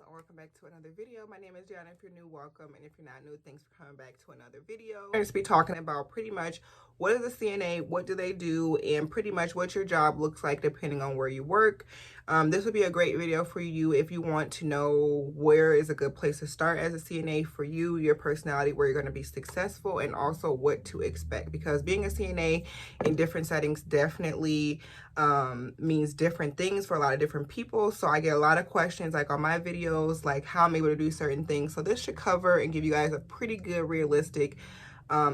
and welcome back to another video. My name is Deonna. If you're new, welcome, and if you're not new, thanks for coming back to another video. I'm going to be talking about pretty much what is a CNA, what do they do, and pretty much what your job looks like depending on where you work. This would be a great video for you if you want to know where is a good place to start as a CNA for you, your personality, where you're going to be successful, and also what to expect, because being a CNA in different settings definitely means different things for a lot of different people. So I get a lot of questions like on my videos, like how I'm able to do certain things. So this should cover and give you guys a pretty good realistic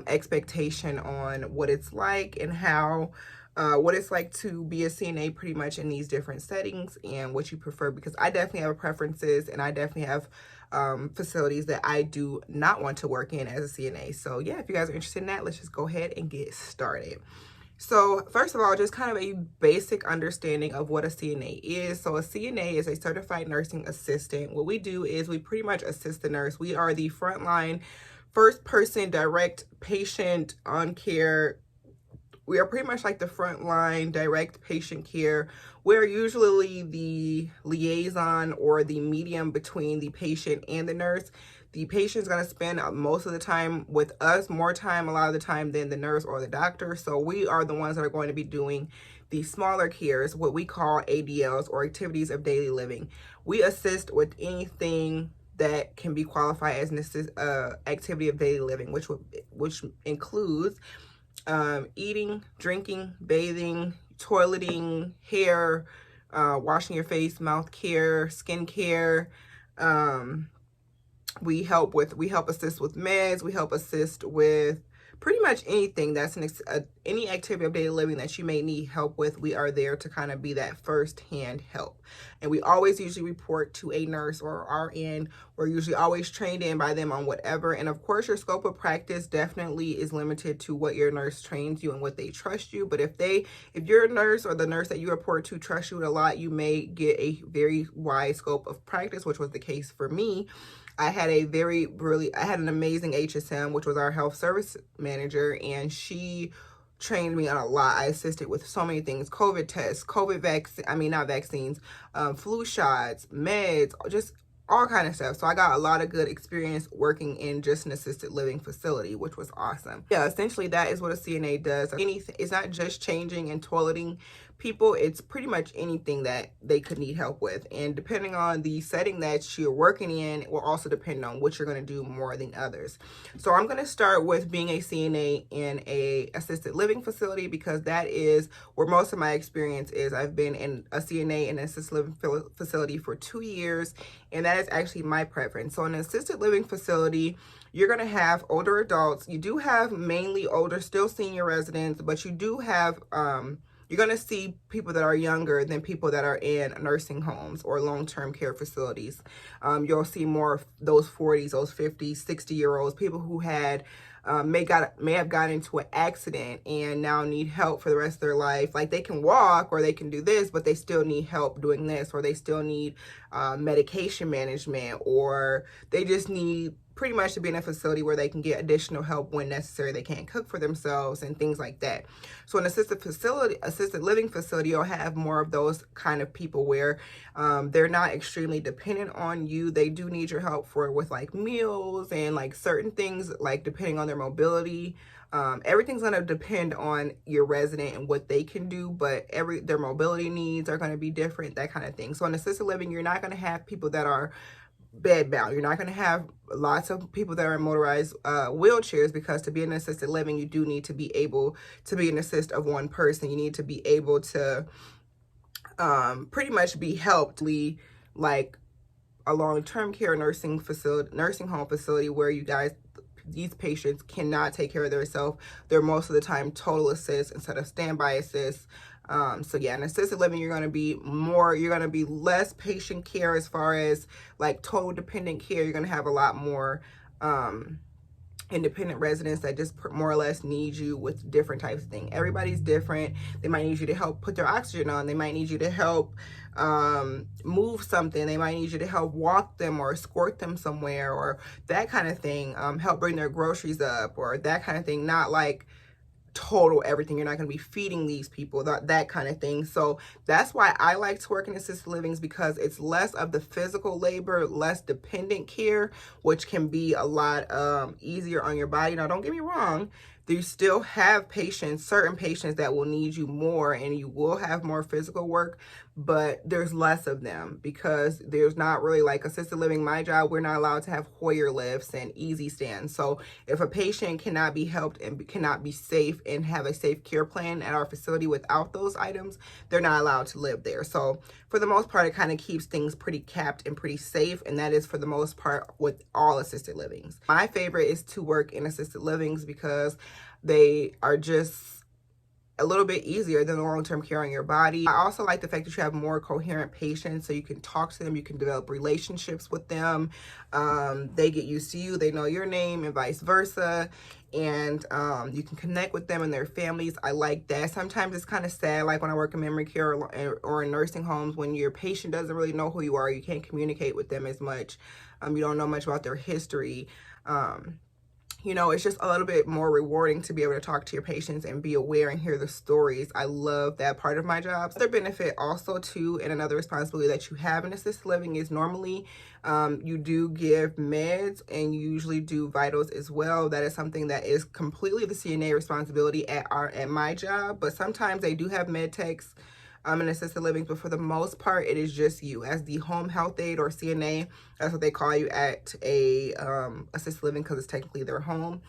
expectation on what it's like and how what it's like to be a CNA pretty much in these different settings and what you prefer, because I definitely have preferences and I definitely have facilities that I do not want to work in as a CNA. So yeah, if you guys are interested in that, let's just go ahead and get started. So first of all, just kind of a basic understanding of what a CNA is. So a CNA is a certified nursing assistant. What we do is we pretty much assist the nurse. We are the frontline, first person, direct patient on care. We are pretty much like the frontline direct patient care. We're usually the liaison or the medium between the patient and the nurse. The patient's going to spend most of the time with us, more time a lot of the time than the nurse or the doctor. So we are the ones that are going to be doing the smaller cares, what we call ADLs, or activities of daily living. We assist with anything that can be qualified as an activity of daily living, which includes eating, drinking, bathing, toileting, hair, washing your face, mouth care, skin care. We help assist with meds. We help assist with pretty much anything that's any activity of daily living that you may need help with. We are there to kind of be that first-hand help. And we always usually report to a nurse or RN. We're usually always trained in by them on whatever. And of course, your scope of practice definitely is limited to what your nurse trains you and what they trust you. But if your nurse or the nurse that you report to trusts you a lot, you may get a very wide scope of practice, which was the case for me. I had an amazing HSM, which was our health service manager, and she trained me on a lot. I assisted with so many things: COVID tests, not vaccines, flu shots, meds, just all kind of stuff. So I got a lot of good experience working in just an assisted living facility, which was awesome. Yeah, essentially that is what a CNA does. It's not just changing and toileting people, it's pretty much anything that they could need help with. And depending on the setting that you're working in, it will also depend on what you're going to do more than others. So I'm going to start with being a CNA in a assisted living facility, because that is where most of my experience is. I've been in a CNA in an assisted living facility for 2 years, and that is actually my preference. So in an assisted living facility, you're going to have older adults. You do have mainly older, still senior residents, but you do have you're going to see people that are younger than people that are in nursing homes or long-term care facilities. You'll see more of those 40s, those 50s, 60-year-olds, people who had may have gotten into an accident and now need help for the rest of their life. Like, they can walk or they can do this, but they still need help doing this, or they still need medication management, or they just need pretty much to be in a facility where they can get additional help when necessary. They can't cook for themselves and things like that. So an assisted living facility, you'll have more of those kind of people where they're not extremely dependent on you. They do need your help with like meals and like certain things, like depending on their mobility. Everything's going to depend on your resident and what they can do, but their mobility needs are going to be different, that kind of thing. So in assisted living, you're not going to have people that are bedbound. You're not going to have lots of people that are in motorized wheelchairs, because to be in assisted living, you do need to be able to be an assist of one person. You need to be able to pretty much be helped, like a long-term care nursing home facility, where these patients cannot take care of themselves. They're most of the time total assist instead of standby assist. So yeah, in assisted living, you're going to be less patient care as far as like total dependent care. You're going to have a lot more independent residents that just more or less need you with different types of things. Everybody's different. They might need you to help put their oxygen on. They might need you to help move something. They might need you to help walk them or escort them somewhere, or that kind of thing. Help bring their groceries up, or that kind of thing. Not like total everything. You're not going to be feeding these people, that kind of thing. So that's why I like to work in assisted livings, because it's less of the physical labor, less dependent care, which can be a lot easier on your body. Now, don't get me wrong. You still have patients, certain patients that will need you more, and you will have more physical work, but there's less of them because there's not really, like assisted living, my job, we're not allowed to have Hoyer lifts and easy stands. So if a patient cannot be helped and cannot be safe and have a safe care plan at our facility without those items, they're not allowed to live there. So for the most part, it kind of keeps things pretty capped and pretty safe, and that is for the most part with all assisted livings. My favorite is to work in assisted livings because they are just a little bit easier than the long-term care on your body. I also like the fact that you have more coherent patients, so you can talk to them, you can develop relationships with them. They get used to you, they know your name, and vice versa. And you can connect with them and their families. I like that. Sometimes it's kind of sad, like when I work in memory care or in nursing homes, when your patient doesn't really know who you are, you can't communicate with them as much. You don't know much about their history. You know, it's just a little bit more rewarding to be able to talk to your patients and be aware and hear the stories. I love that part of my job. Another benefit also too, and another responsibility that you have in assisted living is normally you do give meds, and you usually do vitals as well. That is something that is completely the CNA responsibility at my job, but sometimes they do have med techs in assisted living, but for the most part, it is just you as the home health aide, or CNA. That's what they call you at a assisted living, because it's technically their home.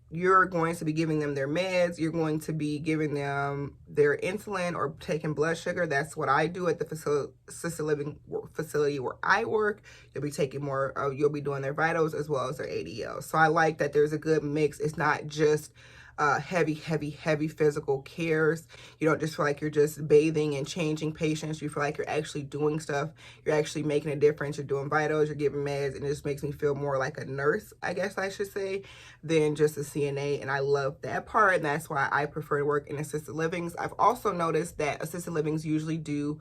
You're going to be giving them their meds. You're going to be giving them their insulin or taking blood sugar. That's what I do at the assisted living facility where I work. You'll be taking more, you'll be doing their vitals as well as their ADL. So I like that there's a good mix. It's not just heavy physical cares. You don't just feel like you're just bathing and changing patients. You feel like you're actually doing stuff. You're actually making a difference. You're doing vitals, you're giving meds, and it just makes me feel more like a nurse, I guess I should say, than just a CNA. And I love that part, and that's why I prefer to work in assisted livings. I've also noticed that assisted livings usually do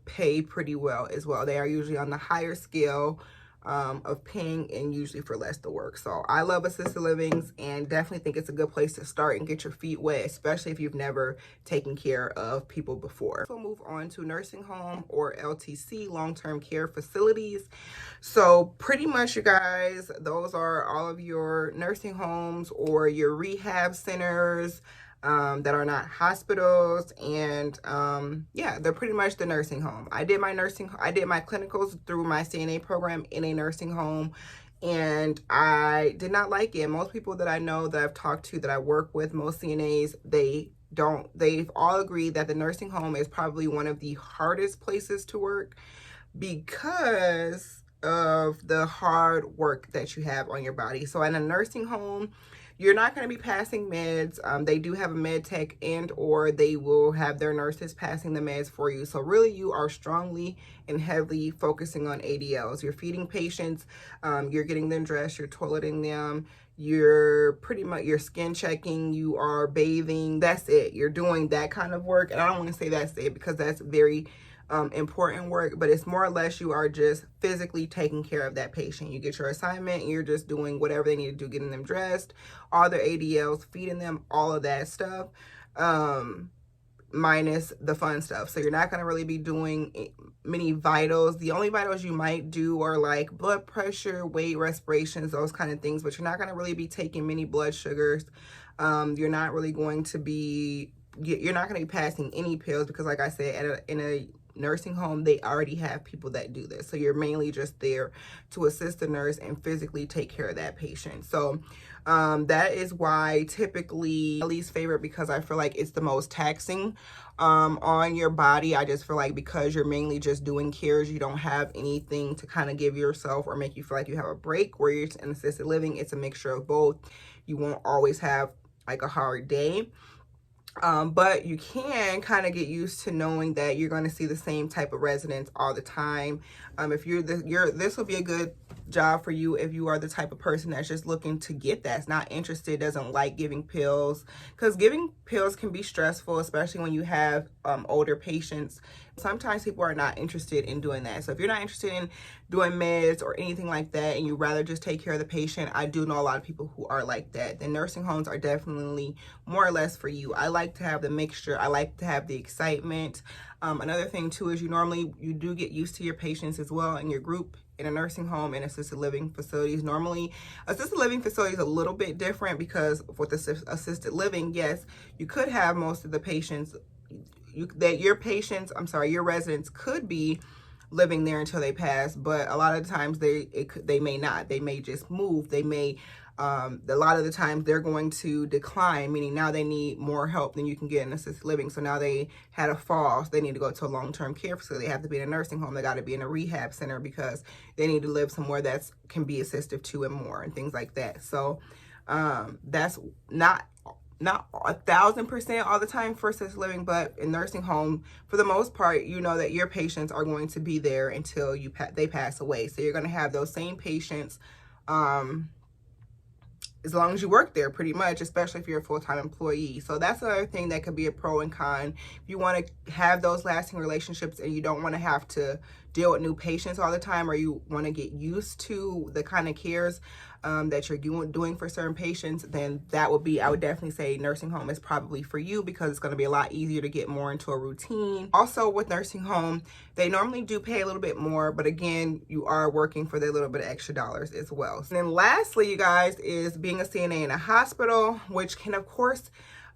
pay pretty well as well. They are usually on the higher scale of paying, and usually for less to work. So I love assisted livings, and definitely think it's a good place to start and get your feet wet, especially if you've never taken care of people before. So move on to nursing home, or LTC, long-term care facilities. So pretty much, you guys, those are all of your nursing homes or your rehab centers that are not hospitals, and yeah, they're pretty much the nursing home. I did my clinicals through my CNA program in a nursing home, and I did not like it. Most people that I know, that I've talked to, that I work with, most CNAs, they've all agreed that the nursing home is probably one of the hardest places to work, because of the hard work that you have on your body. So in a nursing home, you're not going to be passing meds. They do have a med tech, and or they will have their nurses passing the meds for you. So really, you are strongly and heavily focusing on ADLs. You're feeding patients, you're getting them dressed, you're toileting them, you're pretty much, you're skin checking, you are bathing. That's it. You're doing that kind of work. And I don't want to say that's it, because that's very important work, but it's more or less you are just physically taking care of that patient. You get your assignment, and you're just doing whatever they need to do, getting them dressed, all their ADLs, feeding them, all of that stuff, minus the fun stuff. So you're not going to really be doing many vitals. The only vitals you might do are like blood pressure, weight, respirations, those kind of things, but you're not going to really be taking many blood sugars. You're not really going to be, you're not going to be passing any pills, because like I said, in a nursing home, they already have people that do this. So you're mainly just there to assist the nurse and physically take care of that patient. So that is why typically my least favorite, because I feel like it's the most taxing on your body. I just feel like because you're mainly just doing cares, you don't have anything to kind of give yourself or make you feel like you have a break. Where you're in assisted living, it's a mixture of both. You won't always have like a hard day. But you can kind of get used to knowing that you're going to see the same type of residents all the time. If this will be a good job for you if you are the type of person that's just looking to get that's not interested, doesn't like giving pills, because giving pills can be stressful, especially when you have older patients. Sometimes people are not interested in doing that. So if you're not interested in doing meds or anything like that, and you rather just take care of the patient, I do know a lot of people who are like that. The nursing homes are definitely more or less for you. I like to have the mixture. I like to have the excitement. Another thing too is you do get used to your patients as well in your group in a nursing home and assisted living facilities. Normally, assisted living facility is a little bit different because with assisted living, yes, you could have most of the patients your residents could be living there until they pass, but a lot of the times they may not. They may just move. They may a lot of the times they're going to decline, meaning now they need more help than you can get in assisted living. So now they had a fall, so they need to go to a long-term care facility. They have to be in a nursing home. They got to be in a rehab center because they need to live somewhere that can be assistive to and more and things like that. So that's not 1,000% all the time for assisted living, but in nursing home, for the most part, you know that your patients are going to be there until they pass away. So you're going to have those same patients as long as you work there, pretty much, especially if you're a full-time employee. So that's another thing that could be a pro and con. If you want to have those lasting relationships and you don't want to have to deal with new patients all the time, or you want to get used to the kind of cares that you're doing for certain patients, then I would definitely say nursing home is probably for you, because it's going to be a lot easier to get more into a routine. Also with nursing home, they normally do pay a little bit more, but again, you are working for the little bit of extra dollars as well. And then lastly, you guys, is being a CNA in a hospital, which can of course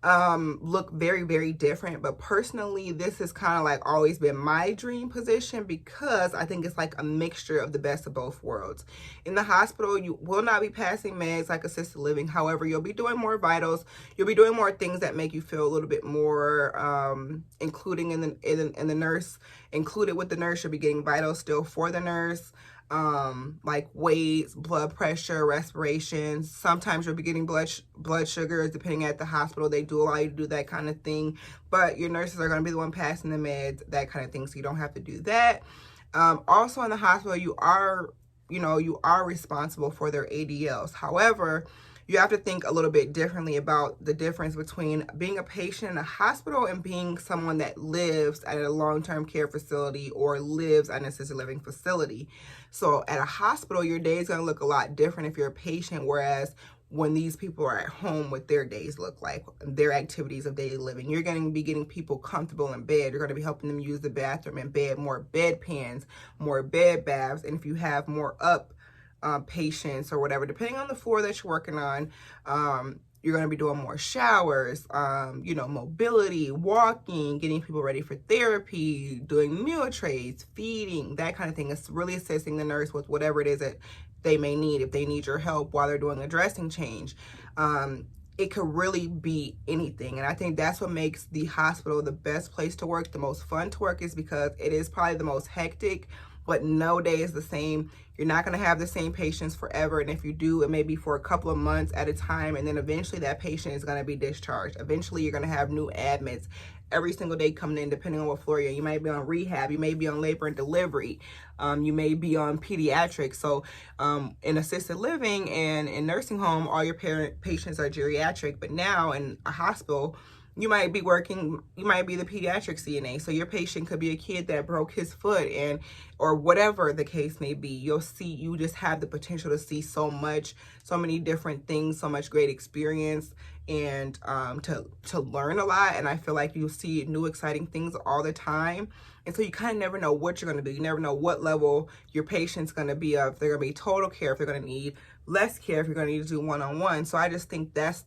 look very, very different. But personally, this has kind of like always been my dream position, because I think it's like a mixture of the best of both worlds. In the hospital, you will not be passing meds like assisted living. However, you'll be doing more vitals. You'll be doing more things that make you feel a little bit more included with the nurse. You'll be getting vitals still for the nurse. Like weights, blood pressure, respiration. Sometimes you'll be getting blood sugars, depending at the hospital. They do allow you to do that kind of thing, but your nurses are going to be the one passing the meds, that kind of thing, so you don't have to do that. Also in the hospital, you are responsible for their ADLs. However, you have to think a little bit differently about the difference between being a patient in a hospital and being someone that lives at a long-term care facility or lives at an assisted living facility. So at a hospital, your day is going to look a lot different if you're a patient, whereas when these people are at home, what their days look like, their activities of daily living. You're going to be getting people comfortable in bed. You're going to be helping them use the bathroom in bed, more bedpans, more bed baths. And if you have more patients or whatever, depending on the floor that you're working on, you're going to be doing more showers, mobility, walking, getting people ready for therapy, doing meal trays, feeding, that kind of thing. It's really assisting the nurse with whatever it is that they may need. If they need your help while they're doing a dressing change, it could really be anything. And I think that's what makes the hospital the best place to work, the most fun to work, is because it is probably the most hectic, but no day is the same. You're not going to have the same patients forever. And if you do, it may be for a couple of months at a time. And then eventually that patient is going to be discharged. Eventually you're going to have new admits every single day coming in, depending on what floor you're in. You might be on rehab. You may be on labor and delivery. You may be on pediatrics. So in assisted living and in nursing home, all your patients are geriatric. But now in a hospital, you might be the pediatric CNA. So your patient could be a kid that broke his foot, or whatever the case may be. You just have the potential to see so many different things, so much great experience, and to learn a lot. And I feel like you'll see new exciting things all the time. And so you kind of never know what you're going to do. You never know what level your patient's going to be of. If they're going to be total care, if they're going to need less care, if you're going to need to do one-on-one. So I just think that's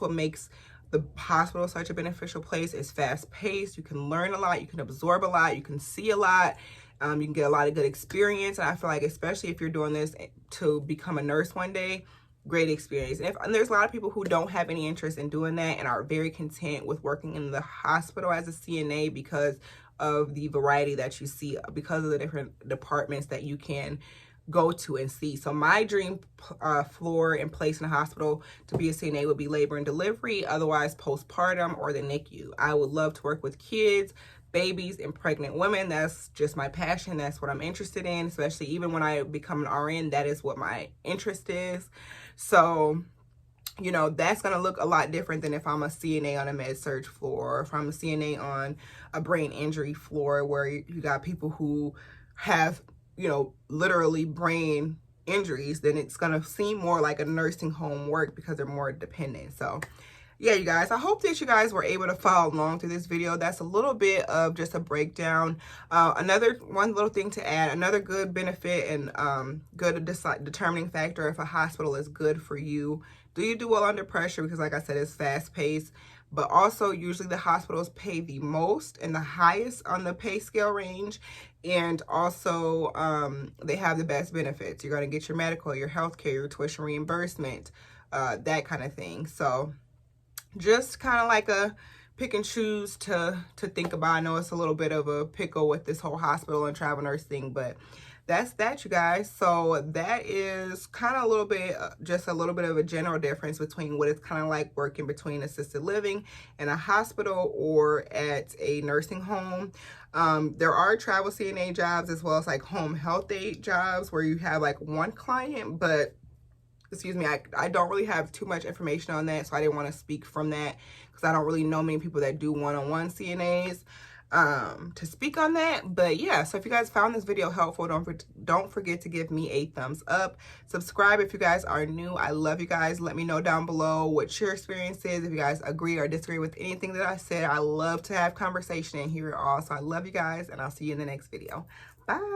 what makes the hospital is such a beneficial place. It's fast paced. You can learn a lot. You can absorb a lot. You can see a lot. You can get a lot of good experience. And I feel like, especially if you're doing this to become a nurse one day, great experience. And there's a lot of people who don't have any interest in doing that and are very content with working in the hospital as a CNA because of the variety that you see, because of the different departments that you can go to and see. So my dream floor and place in a hospital to be a CNA would be labor and delivery, otherwise postpartum or the NICU. I would love to work with kids, babies, and pregnant women. That's just my passion. That's what I'm interested in, especially even when I become an RN, that is what my interest is. So you know, that's going to look a lot different than if I'm a CNA on a med surg floor, or if I'm a CNA on a brain injury floor, where you got people who have, you know, literally brain injuries. Then it's going to seem more like a nursing home work because they're more dependent. So yeah, you guys, I hope that you guys were able to follow along through this video. That's a little bit of just a breakdown. One little thing to add, another good benefit and good determining factor if a hospital is good for you. Do you do well under pressure? Because like I said, it's fast paced, but also usually the hospitals pay the most and the highest on the pay scale range. And also they have the best benefits. You're going to get your medical, your healthcare, your tuition reimbursement, that kind of thing. So just kind of like a pick and choose to think about. I know it's a little bit of a pickle with this whole hospital and travel nurse thing, but that's that, you guys. So that is kind of a little bit, just a little bit of a general difference between what it's kind of like working between assisted living in a hospital or at a nursing home. There are travel CNA jobs as well as like home health aide jobs where you have like one client, but excuse me, I don't really have too much information on that, so I didn't want to speak from that because I don't really know many people that do one-on-one CNAs to speak on that. But yeah, so if you guys found this video helpful, don't forget to give me a thumbs up. Subscribe if you guys are new. I love you guys. Let me know down below what your experience is. If you guys agree or disagree with anything that I said, I love to have conversation and hear it all. So I love you guys, and I'll see you in the next video. Bye.